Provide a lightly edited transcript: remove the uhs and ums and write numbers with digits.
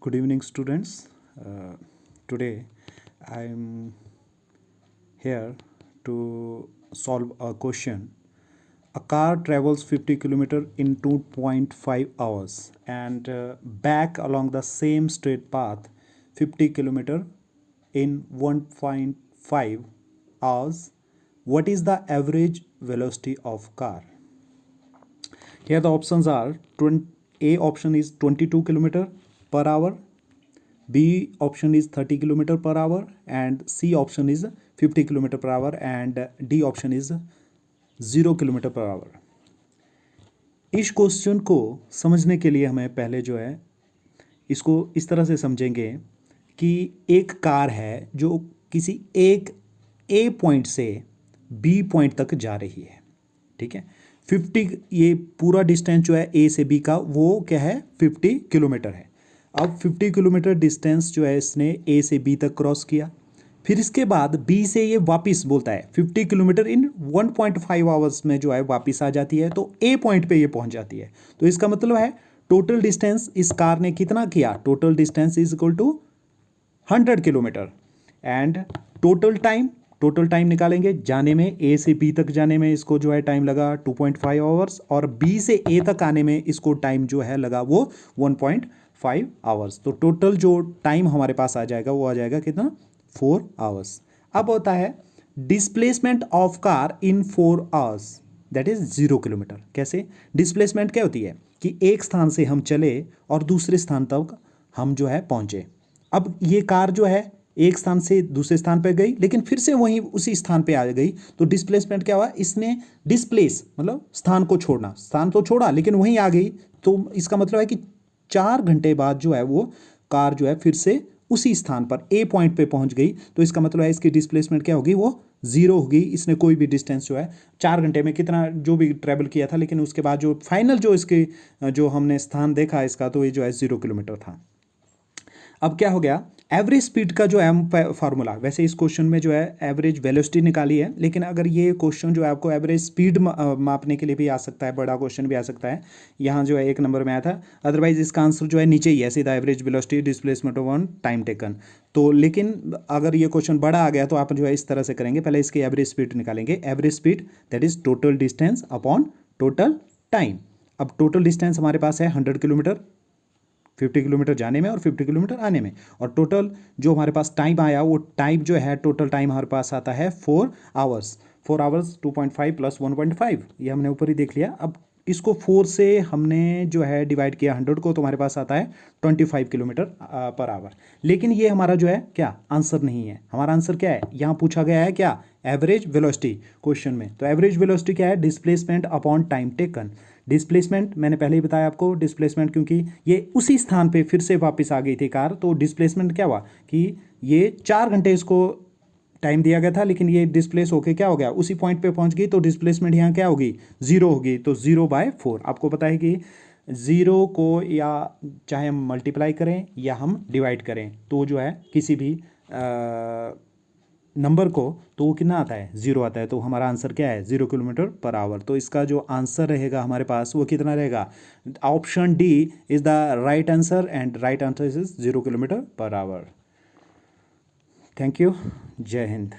Good evening, students. Today I am here to solve a question. A car travels 50 km in 2.5 hours and back along the same straight path 50 km in 1.5 hours. What is the average velocity of car? Here the options are A option is 22 km per hour, B option is 30 km per hour and C option is 50 km per hour and D option is 0 km per hour. इस question को समझने के लिए हमें पहले जो है इसको इस तरह से समझेंगे कि एक कार है जो किसी एक ए पॉइंट से बी पॉइंट तक जा रही है, ठीक है। 50 ये पूरा डिस्टेंस जो है ए से बी का वो क्या है 50 किलोमीटर है। अब 50 किलोमीटर डिस्टेंस जो है इसने ए से बी तक क्रॉस किया, फिर इसके बाद बी से ये वापस बोलता है 50 किलोमीटर इन 1.5 आवर्स में जो है वापस आ जाती है, तो ए पॉइंट पे ये पहुंच जाती है। तो इसका मतलब है टोटल डिस्टेंस इस कार ने कितना किया, total distance is equal to 100 kilometre and total time निकालेंगे जाने में, ए से बी तक जाने में इसको जो है टाइम लगा 2.5 आवर्स और बी से ए तक आने में इसको टाइम जो है लगा वो 1.5 आवर्स। तो टोटल जो टाइम हमारे पास आ जाएगा वो आ जाएगा कितना 4 आवर्स। अब होता है displacement of car in 4 hours that is 0 kilometre. कैसे डिस्प्लेसमेंट क्या होती है कि एक स्थान से हम चले और दूसरे स्थान तक हम जो है पहुंचे। अब ये कार जो है एक स्थान से दूसरे स्थान पर गई लेकिन फिर से वहीं उसी स्थान पे आ गई, तो डिस्प्लेसमेंट क्या हुआ, इसने डिस्प्लेस मतलब स्थान को छोड़ना, स्थान तो छोड़ा लेकिन वहीं आ गई। तो इसका मतलब है कि 4 घंटे बाद जो है वो कार जो है फिर से उसी स्थान पर ए पॉइंट पे पहुंच गई। तो इसका मतलब है इसकी डिस्प्लेसमेंट क्या होगी, वो 0 होगी। इसने कोई भी डिस्टेंस जो है 4 घंटे में कितना जो भी ट्रैवल किया था, लेकिन उसके बाद जो फाइनल जो इसके जो हमने स्थान देखा इसका, तो ये जो है 0 किलोमीटर था। अब क्या हो गया, एवरेज स्पीड का जो है फार्मूला, वैसे इस क्वेश्चन में जो है एवरेज वेलोसिटी निकाली है, लेकिन अगर ये क्वेश्चन जो है आपको एवरेज स्पीड मापने के लिए भी आ सकता है, बड़ा क्वेश्चन भी आ सकता है। यहाँ जो है 1 नंबर में आया था, अदरवाइज इसका आंसर जो है नीचे ही है सीधा, average velocity displacement of time taken. तो लेकिन अगर ये क्वेश्चन बड़ा आ गया तो आप जो है इस तरह से करेंगे, पहले इसकी एवरेज स्पीड निकालेंगे। Average speed that is total distance upon total time. अब टोटल डिस्टेंस हमारे पास है 100 किलोमीटर, 50 किलोमीटर जाने में और 50 किलोमीटर आने में, और टोटल जो हमारे पास टाइम आया वो टाइम जो है टोटल टाइम हमारे पास आता है 4 आवर्स। 4 आवर्स 2.5 प्लस 1.5 ये हमने ऊपर ही देख लिया। अब इसको 4 से हमने जो है डिवाइड किया 100 को, तो हमारे पास आता है 25 किलोमीटर पर आवर। लेकिन ये हमारा जो है क्या आंसर नहीं है। हमारा आंसर क्या है, यहाँ पूछा गया है क्या एवरेज वेलोसिटी क्वेश्चन में। तो एवरेज वेलोसिटी क्या है, displacement upon time taken. Displacement मैंने पहले ही बताया आपको, डिस्प्लेसमेंट क्योंकि ये उसी स्थान पे फिर से वापस आ गई थी कार, तो डिस्प्लेसमेंट क्या हुआ कि ये 4 घंटे इसको टाइम दिया गया था, लेकिन ये डिस्प्लेस होके क्या हो गया उसी पॉइंट पे पहुंच गई, तो डिस्प्लेसमेंट यहाँ क्या होगी 0 होगी। तो 0/4 आपको पता है कि 0 को या चाहे हम मल्टीप्लाई करें या हम डिवाइड करें तो जो है किसी भी नंबर को, तो वो कितना आता है 0 आता है। तो हमारा आंसर क्या है 0 किलोमीटर पर आवर। तो इसका जो आंसर रहेगा हमारे पास वो कितना रहेगा, option D is the right answer and right answer is 0 kilometre per hour. Thank you, जय हिंद।